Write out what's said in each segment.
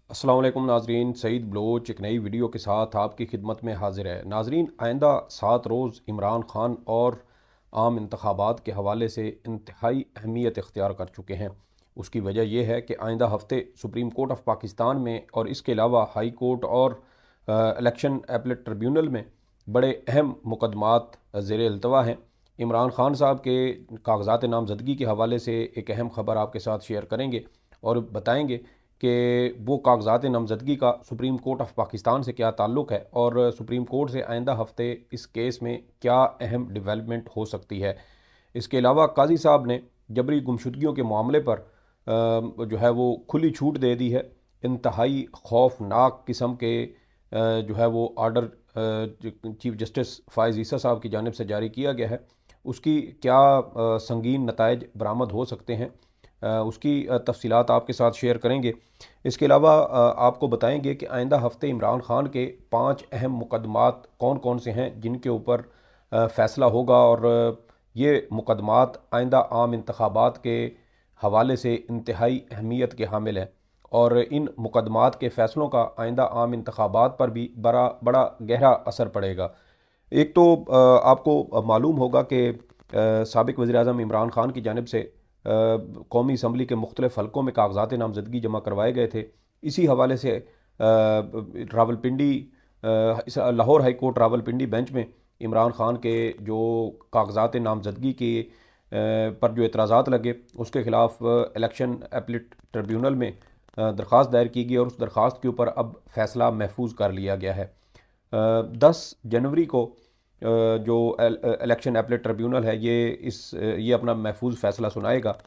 अस्सलाम वालेकुम नाजरीन, सईद बलोच एक नई वीडियो के साथ आपकी खिदमत में हाजिर है। नाजरीन, आइंदा 7 रोज़ इमरान खान और आम इंतखाबात के हवाले से इंतहाई अहमियत इख्तियार कर चुके हैं। उसकी वजह यह है कि आइंदा हफ्ते सुप्रीम कोर्ट ऑफ पाकिस्तान में और इसके अलावा हाई कोर्ट और इलेक्शन अपीलेट ट्रिब्यूनल में बड़े अहम मुकदमात ज़ेर अल्तवा हैं। इमरान खान साहब के कागजात नामजदगी के हवाले से एक अहम ख़बर आपके साथ शेयर करेंगे और बताएंगे कि वो कागजात नामजदगी का सुप्रीम कोर्ट ऑफ पाकिस्तान से क्या ताल्लुक़ है और सुप्रीम कोर्ट से आइंदा हफ्ते इस केस में क्या अहम डेवलपमेंट हो सकती है। इसके अलावा काजी साहब ने जबरी गुमशुदगियों के मामले पर जो है वो खुली छूट दे दी है। इंतहाई खौफनाक किस्म के जो है वो आर्डर चीफ जस्टिस फ़ाइज़ ईसा साहब की जानिब से जारी किया गया है। उसकी क्या संगीन नताइज बरामद हो सकते हैं, उसकी तफसीलात आपके साथ शेयर करेंगे। इसके अलावा आपको बताएंगे कि आइंदा हफ्ते इमरान खान के 5 अहम मुकदमात कौन कौन से हैं जिनके ऊपर फ़ैसला होगा और ये मुकदमात आइंदा आम इंतखाबात के हवाले से इंतहाई अहमियत के हामिल हैं और इन मुकदमात के फ़ैसलों का आइंदा आम इंतखाबात पर भी बड़ा बड़ा गहरा असर पड़ेगा। एक तो आपको मालूम होगा कि साबिक़ वज़ीर-ए-आज़म इमरान खान की जानिब से कौमी असम्बली के मुख्तलिफ़ हलकों में कागजात नामजदगी जमा करवाए गए थे। इसी हवाले से Rawalpindi Lahore high court Rawalpindi bench में इमरान खान के जो कागजात नामजदगी के पर जो एतराज़ात लगे उसके ख़िलाफ़ इलेक्शन अपीलेट ट्रिब्यूनल में दरख्वास्त दायर की गई और उस दरख्वास्त के ऊपर अब फ़ैसला महफूज कर लिया गया है। 10 जनवरी को जो इलेक्शन अपीलेट ट्रिब्यूनल है ये अपना महफूज फ़ैसला सुनाएगा,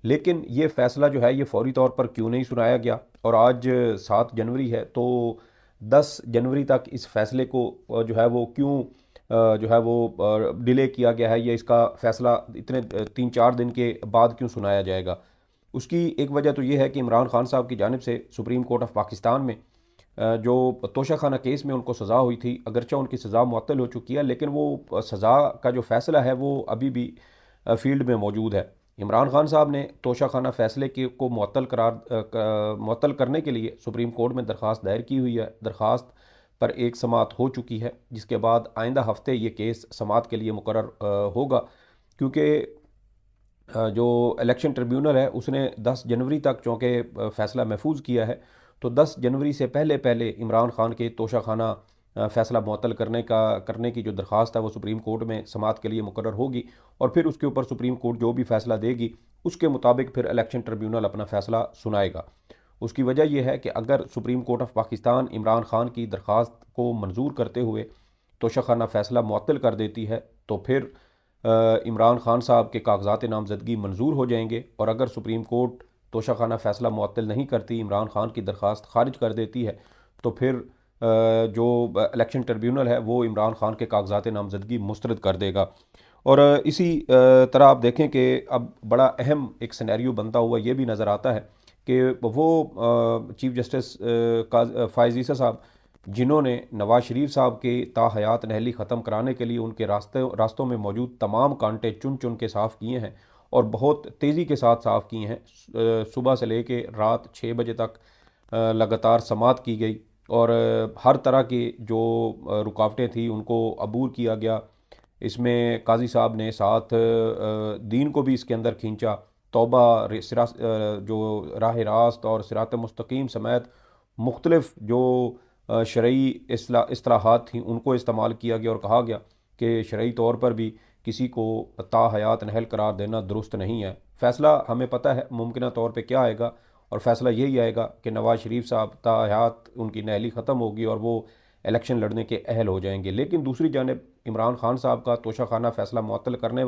लेकिन ये फ़ैसला जो है ये फ़ौरी तौर पर क्यों नहीं सुनाया गया और आज 7 जनवरी है तो 10 जनवरी तक इस फ़ैसले को जो है वो क्यों जो है वो डिले किया गया है, ये इसका फ़ैसला इतने 3-4 दिन के बाद क्यों सुनाया जाएगा। उसकी एक वजह तो ये है कि इमरान खान साहब की जानिब से सुप्रीम कोर्ट ऑफ पाकिस्तान में जो तोशाखाना केस में उनको सज़ा हुई थी, अगरचे उनकी सज़ा मुअत्तल हो चुकी है, लेकिन वो सज़ा का जो फ़ैसला है वो अभी भी फ़ील्ड में मौजूद है। इमरान खान साहब ने तोशाखाना फ़ैसले के को मुअत्तल करने के लिए सुप्रीम कोर्ट में दरख्वास्त दायर की हुई है। दरख्वास्त पर एक समाअत हो चुकी है, जिसके बाद आइंदा हफ्ते ये केस समाअत के लिए मुकर्रर होगा, क्योंकि जो इलेक्शन ट्रिब्यूनल है उसने 10 जनवरी तक चूँकि फ़ैसला महफूज किया है, तो 10 जनवरी से पहले पहले इमरान खान के तोशाखाना फ़ैसला मुअत्तल करने की जो दरख्वास्त है वो सुप्रीम कोर्ट में समाअत के लिए मुकर्रर होगी और फिर उसके ऊपर सुप्रीम कोर्ट जो भी फ़ैसला देगी उसके मुताबिक फिर इलेक्शन ट्रिब्यूनल अपना फ़ैसला सुनाएगा। उसकी वजह यह है कि अगर supreme court of Pakistan Imran Khan की दरख्वास्त को मंजूर करते हुए तोशाखाना फ़ैसला मुअत्तल कर देती है तो फिर इमरान खान साहब के कागजात नामजदगी मंजूर हो जाएंगे और अगर सुप्रीम कोर्ट तोशाखाना फ़ैसला मुअत्तल नहीं करती, इमरान खान की दरख्वास्त खारिज कर देती है, तो फिर जो इलेक्शन ट्रिब्यूनल है वो इमरान खान के कागजात नामजदगी मुस्तरद कर देगा। और इसी तरह आप देखें कि अब बड़ा अहम एक सिनेरियो बनता हुआ ये भी नज़र आता है कि वो चीफ जस्टिस फ़ाइज़ ईसा साहब जिन्होंने नवाज़ शरीफ साहब के ताहयात नहली ख़त्म कराने के लिए उनके रास्तों में मौजूद तमाम कांटे चुन चुन के साफ़ किए हैं और बहुत तेज़ी के साथ साफ़ किए हैं। सुबह से लेके रात 6 बजे तक लगातार समाअत की गई और हर तरह की जो रुकावटें थी उनको अबूर किया गया। इसमें काजी साहब ने साथ दीन को भी इसके अंदर खींचा, तौबा जो राह रास्त और सिरात मुस्तकीम समेत मुख्तलिफ जो शरई इस्लाहात थी उनको इस्तेमाल किया गया और कहा गया कि शरई तौर पर भी किसी को ताहयात नहल करार देना दुरुस्त नहीं है। फ़ैसला हमें पता है मुमकिन तौर पे क्या आएगा और फ़ैसला यही आएगा कि नवाज़ शरीफ साहब ताहयात उनकी नहली ख़त्म होगी और वो इलेक्शन लड़ने के अहल हो जाएंगे। लेकिन दूसरी जानिब इमरान खान साहब का तोशाखाना फ़ैसला मुअत्तल करने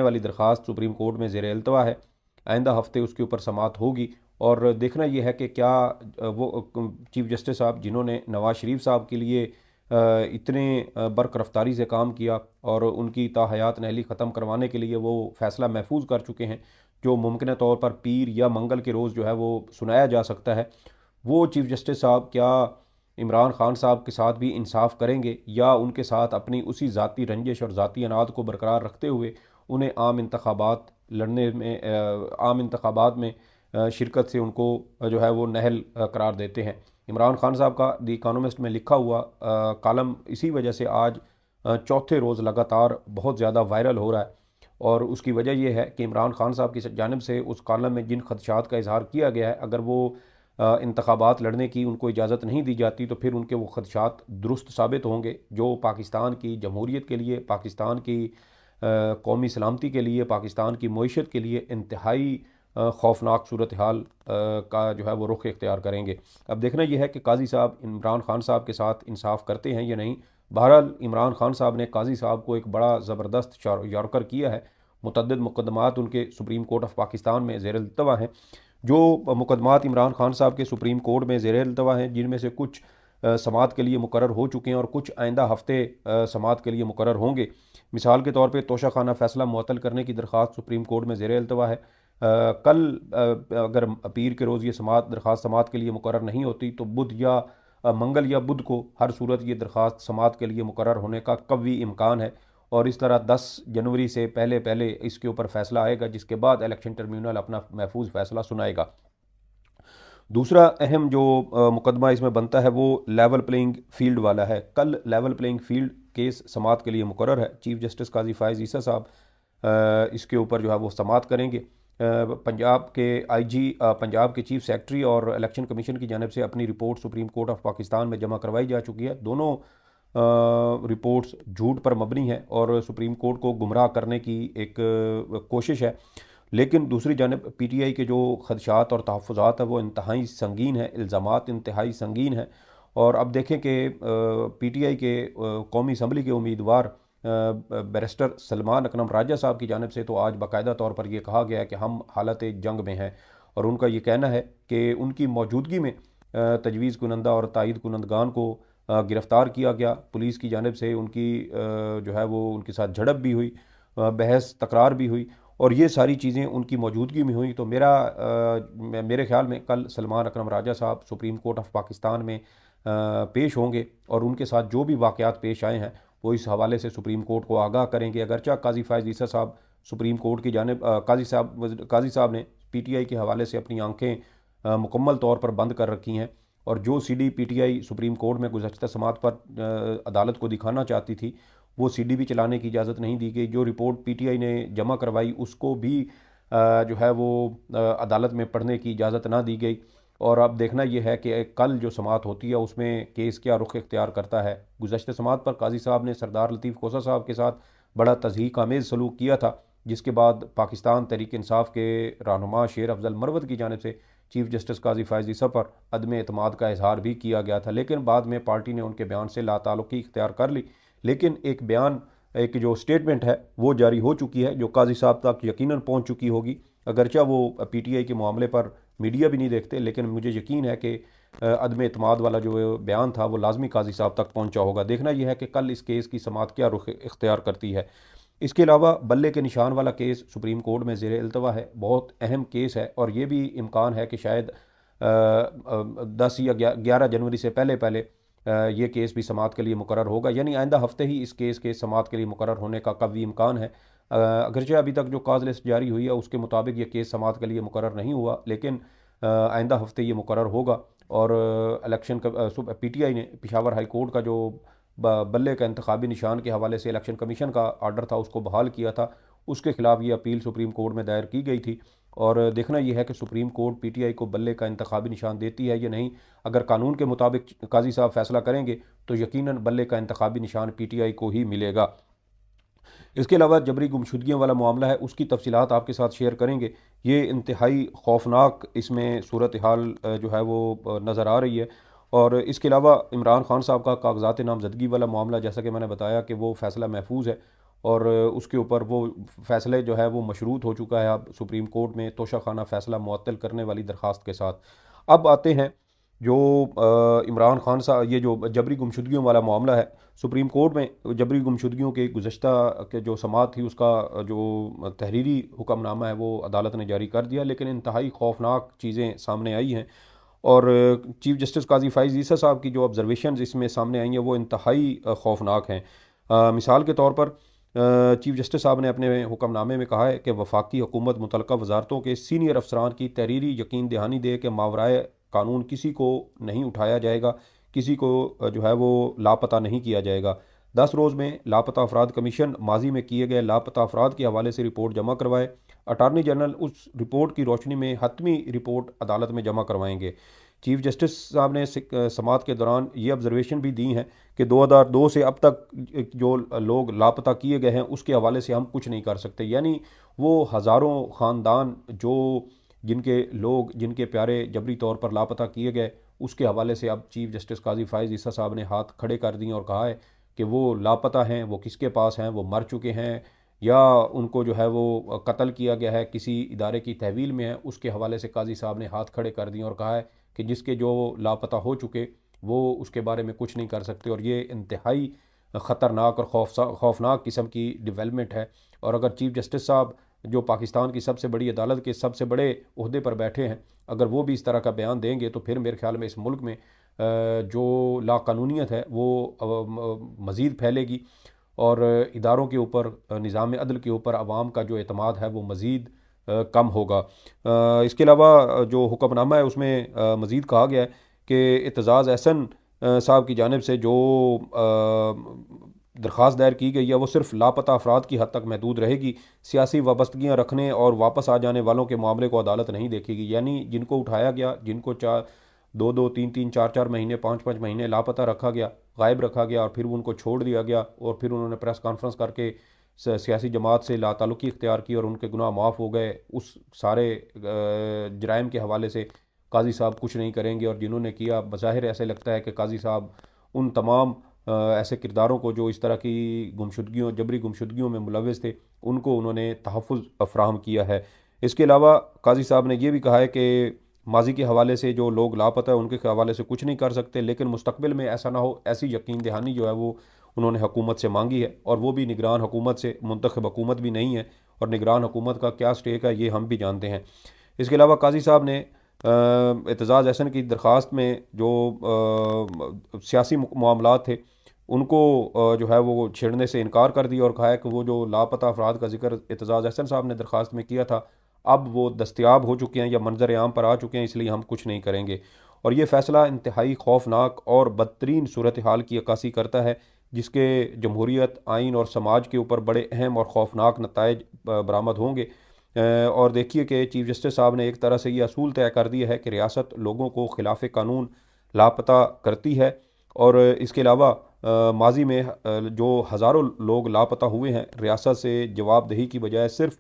वाली दरख्वास्त सुप्रीम कोर्ट में ज़ेर अल्तवा है। आइंदा हफ्ते उसके ऊपर समाअत होगी और देखना यह है कि क्या वो चीफ जस्टिस साहब जिन्होंने नवाज़ शरीफ साहब के लिए इतने बरक रफ्तारी से काम किया और उनकी ताहयात नहली ख़त्म करवाने के लिए वो फ़ैसला महफूज कर चुके हैं, जो मुमकिन तौर पर पीर या मंगल के रोज़ जो है वो सुनाया जा सकता है, वो चीफ जस्टिस साहब क्या इमरान खान साहब के साथ भी इंसाफ करेंगे या उनके साथ अपनी उसी ज़ाती रंजिश और ज़ाती अनाद को बरकरार रखते हुए उन्हें आम इंतखाबात में शिरकत से उनको जो है वो नहल करार देते हैं। इमरान खान साहब का द इकोनॉमिस्ट में लिखा हुआ कॉलम इसी वजह से आज चौथे रोज़ लगातार बहुत ज़्यादा वायरल हो रहा है, और उसकी वजह यह है कि इमरान खान साहब की जानिब से उस कॉलम में जिन खदशात का इजहार किया गया है, अगर वो इंतखाबात लड़ने की उनको इजाज़त नहीं दी जाती तो फिर उनके वो खदशात दुरुस्त साबित होंगे, जो पाकिस्तान की जमहूरियत के लिए, पाकिस्तान की कौमी सलामती के लिए, पाकिस्तान की मईशत के लिए इंतहाई खौफनाक सूरत हाल का जो है वो रुख इख्तियार करेंगे। अब देखना यह है कि काजी साहब इमरान खान साहब के साथ इंसाफ करते हैं या नहीं। बहरहाल इमरान खान साहब ने काजी साहब को एक बड़ा ज़बरदस्त यॉर्कर किया है। मुतअद्दिद मुकदमात उनके सुप्रीम कोर्ट ऑफ पाकिस्तान में ज़ेर अल्तवा हैं। जो मुकदमात इमरान खान साहब के सुप्रीम कोर्ट में ज़ेर अल्तवा हैं, जिनमें से कुछ समाअत के लिए मुकर्रर हो चुके हैं और कुछ आइंदा हफ्ते समाअत के लिए मुकर्रर होंगे। मिसाल के तौर पर तोशा खाना फ़ैसला मुअत्तल करने की दरख्वास्त सुप्रीम कोर्ट में ज़ेर अल्तवा है। कल अगर पीर के रोज़ ये दरख्वास्त समाअत के लिए मुकर्रर नहीं होती तो बुध या मंगल या बुध को हर सूरत ये दरख्वास्त समाअत के लिए मुकर्रर होने का कवी इम्कान है, और इस तरह 10 जनवरी से पहले पहले इसके ऊपर फ़ैसला आएगा, जिसके बाद इलेक्शन ट्रिब्यूनल अपना महफूज फ़ैसला सुनाएगा। दूसरा अहम जो मुकदमा इसमें बनता है वो लेवल प्लेइंग फील्ड वाला है। कल लेवल प्लेइंग फील्ड केस समाअत के लिए मुकर्रर है। चीफ जस्टिस काजी फ़ायज़ ईसा साहब इसके ऊपर जो है वो समाअत करेंगे। पंजाब के आईजी, पंजाब के चीफ सेक्रेटरी और इलेक्शन कमीशन की जानिब से अपनी report supreme court of Pakistan में जमा करवाई जा चुकी है। दोनों रिपोर्ट्स झूठ पर मबनी है और सुप्रीम कोर्ट को गुमराह करने की एक कोशिश है। लेकिन दूसरी जानब पीटीआई के जो खदशात और तहफ़्फ़ुज़ात है वो इंतहाई संगीन है, इल्ज़ामात इंतहाई संगीन है। और अब देखें कि पीटीआई के कौमी असम्बली के उम्मीदवार बैरिस्टर सलमान अकरम राजा साहब की जानिब से तो आज बाकायदा तौर पर यह कहा गया है कि हम हालत जंग में हैं, और उनका ये कहना है कि उनकी मौजूदगी में तजवीज़ कुनंदा और तायद कुनंदगान को गिरफ़्तार किया गया। पुलिस की जानिब से उनकी जो है वो उनके साथ झड़प भी हुई, बहस तकरार भी हुई, और ये सारी चीज़ें उनकी मौजूदगी में हुई। तो मेरे ख्याल में कल सलमान अकरम राजा साहब सुप्रीम कोर्ट ऑफ पाकिस्तान में पेश होंगे, और उनके साथ जो भी वाक़यात पेश आए हैं वो इस हवाले से सुप्रीम कोर्ट को आगाह करेंगे। अगरचा काजी फ़ायज़ ईसा साहब सुप्रीम कोर्ट की जानिब काजी साहब ने पीटीआई के हवाले से अपनी आंखें मुकम्मल तौर पर बंद कर रखी हैं, और जो सीडी पीटीआई सुप्रीम कोर्ट में गुज़श्ता समाअत पर अदालत को दिखाना चाहती थी वो सीडी भी चलाने की इजाज़त नहीं दी गई। जो रिपोर्ट पीटीआई ने जमा करवाई उसको भी जो है वो अदालत में पढ़ने की इजाज़त ना दी गई। और अब देखना यह है कि कल जो समाअत होती है उसमें केस क्या रुख इख्तियार करता है। गुज़श्ता समाअत पर काजी साहब ने सरदार लतीफ़ खोसा साहब के साथ बड़ा तज़हीक आमेज़ सलूक किया था, जिसके बाद पाकिस्तान तहरीक इंसाफ के रहनुमा शेर अफजल मरवत की जानिब से चीफ जस्टिस काजी फ़ायज़ ईसा पर अदम एतमाद का इजहार भी किया गया था, लेकिन बाद में पार्टी ने उनके बयान से लाताल्लुक़ी इख्तियार कर ली। लेकिन एक बयान, एक जो स्टेटमेंट है वो जारी हो चुकी है, जो काजी साहब तक यकीनन पहुँच चुकी होगी। अगरचा वो पीटीआई के मामले पर मीडिया भी नहीं देखते, लेकिन मुझे यकीन है कि अदम एतमाद वाला जो बयान था वो लाजमी काजी साहब तक पहुँचा होगा। देखना यह है कि कल इस केस की समाअत क्या रुख इख्तियार करती है। इसके अलावा बल्ले के निशान वाला केस सुप्रीम कोर्ट में ज़ेर अल्तवा है, बहुत अहम केस है, और ये भी इम्कान है कि शायद 10 या 11 जनवरी से पहले पहले ये केस भी समाअत के लिए मुकर्रर होगा, यानी आइंदा हफ्ते ही इस केस के समाअत के लिए मुकर्रर होने का कवी इम्कान है। अगरचे अभी तक जो काज लिस्ट जारी हुई है उसके मुताबिक ये केस समाअत के लिए मुकर्रर नहीं हुआ, लेकिन आइंदा हफ्ते ये मुकर्रर होगा। और इलेक्शन पीटीआई ने पेशावर हाई कोर्ट का जो बल्ले का इंतखाबी निशान के हवाले से इलेक्शन कमीशन का आर्डर था उसको बहाल किया था, उसके खिलाफ ये अपील सुप्रीम कोर्ट में दायर की गई थी। और देखना यह है कि सुप्रीम कोर्ट पीटीआई को बल्ले का इंतखाबी निशान देती है या नहीं। अगर कानून के मुताबिक काजी साहब फैसला करेंगे तो यकीनन बल्ले का इंतखाबी निशान पीटीआई को ही मिलेगा। इसके अलावा जबरी गुमशुदगियों वाला मामला है, उसकी तफसीलात आपके साथ शेयर करेंगे। ये इंतहाई खौफनाक इसमें सूरत हाल जो है वो नज़र आ रही है। और इसके अलावा इमरान खान साहब का कागजात नामजदगी वाला मामला, जैसा कि मैंने बताया कि वो फ़ैसला महफूज है, और उसके ऊपर वो फ़ैसले जो है वो मशरूत हो चुका है अब सुप्रीम कोर्ट में तोशा खाना फ़ैसला मुअत्तल करने वाली दरख्वास्त के साथ। अब आते हैं जो इमरान खान साहब, ये जो जबरी गुमशुदगियों वाला मामला है, सुप्रीम कोर्ट में जबरी गुमशुदगियों के गुज़श्ता के जो समाअत थी उसका जो तहरीरी हुक्मनामा है वो अदालत ने जारी कर दिया, लेकिन इंतहाई खौफनाक चीज़ें सामने आई हैं। और चीफ जस्टिस काजी फ़ायज़ ईसा साहब की जो ऑब्जर्वेशन इसमें सामने आई हैं वो इंतहाई खौफनाक हैं। मिसाल के तौर पर चीफ जस्टिस साहब ने अपने हुक्मनामे में कहा है कि वफाकी हुकूमत मुतलका वजारतों के सीनियर अफसरान की तहरीरी यकीन दहानी दे कि मावराए कानून किसी को नहीं उठाया जाएगा, किसी को जो है वो लापता नहीं किया जाएगा। 10 रोज़ में लापता अफराद कमीशन माजी में किए गए लापता अफराद के हवाले से रिपोर्ट जमा करवाए। अटारनी जनरल उस रिपोर्ट की रोशनी में हतमी रिपोर्ट अदालत में जमा करवाएंगे। चीफ जस्टिस साहब ने समाअत के दौरान ये ऑब्जर्वेशन भी दी हैं कि 2002 से अब तक जो लोग लापता किए गए हैं उसके हवाले से हम कुछ नहीं कर सकते, यानी वो हज़ारों ख़ानदान जो जिनके प्यारे जबरी तौर पर लापता किए गए उसके हवाले से अब चीफ जस्टिस काजी फ़ाइज़ ईसा साहब ने हाथ खड़े कर दिए और कहा है कि वो लापता हैं, वो किसके पास हैं, वो मर चुके हैं या उनको जो है वो कत्ल किया गया है, किसी इदारे की तहवील में है, उसके हवाले से काजी साहब ने हाथ खड़े कर दिए और कहा है कि जिसके जो लापता हो चुके वो उसके बारे में कुछ नहीं कर सकते। और ये इंतहाई ख़तरनाक और खौफनाक किस्म की डेवलपमेंट है। और अगर चीफ जस्टिस साहब जो पाकिस्तान की सबसे बड़ी अदालत के सबसे बड़े ओहदे पर बैठे हैं, अगर वो भी इस तरह का बयान देंगे तो फिर मेरे ख्याल में इस मुल्क में जो लाकानूनीत है वो मज़ीद फैलेगी और इदारों के ऊपर, निज़ाम अदल के ऊपर अवाम का जो एतमाद है वो मज़ीद कम होगा। इसके अलावा जो हुक्मनामा है उसमें मज़ीद कहा गया है कि एतजाज़ एहसन साहब की जानिब से जो दरख्वास्त दायर की गई है वो सिर्फ लापता अफराद की हद तक महदूद रहेगी। सियासी वाबस्तगियाँ रखने और वापस आ जाने वालों के मामले को अदालत नहीं देखेगी, यानी जिनको उठाया गया, जिनको 2-2, 3-3, 4-4 महीने, 5-5 महीने लापता रखा गया, गायब रखा गया और फिर उनको छोड़ दिया गया और फिर उन्होंने प्रेस कॉन्फ्रेंस करके सियासी जमात से लाताल्लुकी इख्तियार की और उनके गुनाह माफ़ हो गए, उस सारे जराइम के हवाले से काजी साहब कुछ नहीं करेंगे। और जिन्होंने किया, बज़ाहिर ऐसे लगता है कि काजी साहब उन तमाम ऐसे किरदारों को जो इस तरह की गुमशुदगियों, जबरी गुमशुदगियों में मुलविस थे, उनको उन्होंने तहफ़्फ़ुज़ फ़राहम किया है। इसके अलावा काजी साहब ने यह भी कहा है कि माजी के हवाले से जो लोग लापता है उनके हवाले से कुछ नहीं कर सकते, लेकिन मुस्तकबिल में ऐसा ना हो, ऐसी यकीन दहानी जो है वो उन्होंने हुकूमत से मांगी है। और वो भी निगरान हुकूमत से, मुंतखब हुकूमत भी नहीं है और निगरान हुकूमत का क्या स्टेक है ये हम भी जानते हैं। इसके अलावा काजी साहब ने एतजाज़ एहसन की दरख्वास्त में जो सियासी मामलात थे उनको जो है वो छेड़ने से इनकार कर दिया और कहा है कि वो जो लापता अफराद का जिक्र एतजाज़ एहसन साहब ने दरख्वास्त में किया था अब वो दस्तयाब हो चुके हैं या मंजर आम पर आ चुके हैं, इसलिए हम कुछ नहीं करेंगे। और ये फ़ैसला इंतहाई खौफनाक और बदतरीन सूरत हाल की अक्कासी करता है जिसके जमहूरियत, आइन और समाज के ऊपर बड़े अहम और खौफनाक नताइज बरामद होंगे। और देखिए कि चीफ जस्टिस साहब ने एक तरह से ये असूल तय कर दिया है कि रियासत लोगों को खिलाफ कानून लापता करती है। और इसके अलावा माजी में जो हज़ारों लोग लापता हुए हैं, रियासत से जवाबदेही की बजाय सिर्फ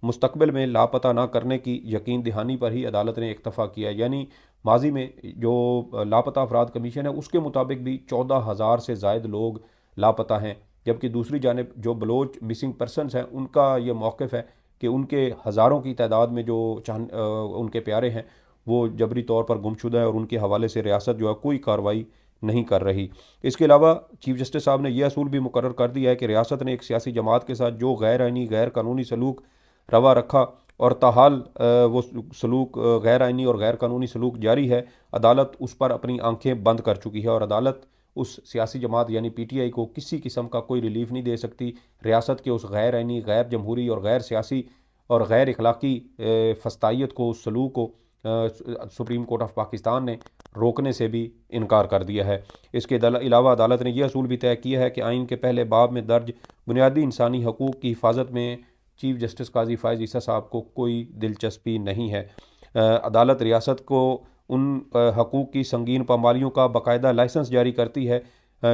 मुस्तकबिल में लापता ना करने की यकीन दहानी पर ही अदालत ने इक्तफ़ा किया। यानी माजी में जो लापता अफराद कमीशन है उसके मुताबिक भी 14,000 से ज़ायद लोग लापता हैं, जबकि दूसरी जानिब जो बलोच मिसिंग पर्सनस हैं उनका ये मौक़िफ़ है कि उनके हज़ारों की तादाद में जो उनके प्यारे हैं वो जबरी तौर पर गुमशुदा है और उनके हवाले से रियासत जो है कोई कार्रवाई नहीं कर रही। इसके अलावा चीफ जस्टिस साहब ने यह असूल भी मुकर्रर कर दिया है कि रियासत ने एक सियासी जमात के साथ जो गैर आइनी, गैर कानूनी सलूक रवा रखा और ताहाल वो सलूक गैर आइनी और गैर कानूनी सलूक जारी है, अदालत उस पर अपनी आंखें बंद कर चुकी है और अदालत उस सियासी जमात यानी PTI को किसी किस्म का कोई रिलीफ नहीं दे सकती। रियासत के उस गैर आइनी, गैर जमहूरी और गैर सियासी और गैर इखलाकी फस्तायत को, उस सलूक को सुप्रीम कोर्ट ऑफ पाकिस्तान ने रोकने से भी इनकार कर दिया है। इसके अलावा अदालत ने यह असूल भी तय किया है कि आइन के पहले बाब में दर्ज बुनियादी इंसानी हकूक़ की हिफाजत में चीफ जस्टिस काजी फ़ाइज़ ईसा साहब को कोई दिलचस्पी नहीं है। अदालत रियासत को उन हकूक़ की संगीन पामालियों का बाकायदा लाइसेंस जारी करती है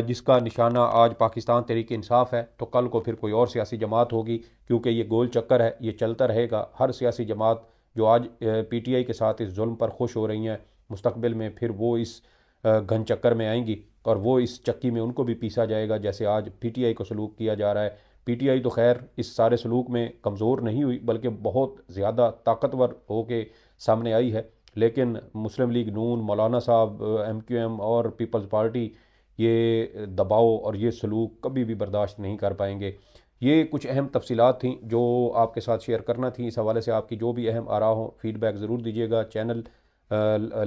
जिसका निशाना आज पाकिस्तान तहरीक इंसाफ है, तो कल को फिर कोई और सियासी जमात होगी, क्योंकि ये गोल चक्कर है, ये चलता रहेगा। हर सियासी जमात जो आज PTI के साथ इस जुल्म पर खुश हो रही हैं, मुस्तकबिल में फिर वो इस घन चक्कर में आएंगी और वो इस चक्की में उनको भी पीसा जाएगा जैसे आज PTI को सलूक किया जा रहा है। PTI तो खैर इस सारे सलूक में कमज़ोर नहीं हुई बल्कि बहुत ज़्यादा ताकतवर होके सामने आई है, लेकिन मुस्लिम लीग नून, मौलाना साहब, MQM और पीपल्स पार्टी ये दबाव और ये सलूक कभी भी बर्दाश्त नहीं कर पाएंगे। ये कुछ अहम तफसीलात थी जो आपके साथ शेयर करना थी। इस हवाले से आपकी जो भी अहम आरा हो फीडबैक ज़रूर दीजिएगा। चैनल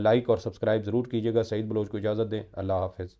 लाइक और सब्सक्राइब ज़रूर कीजिएगा। सईद बलोच को इजाज़त दें। अल्लाह हाफ़िज़।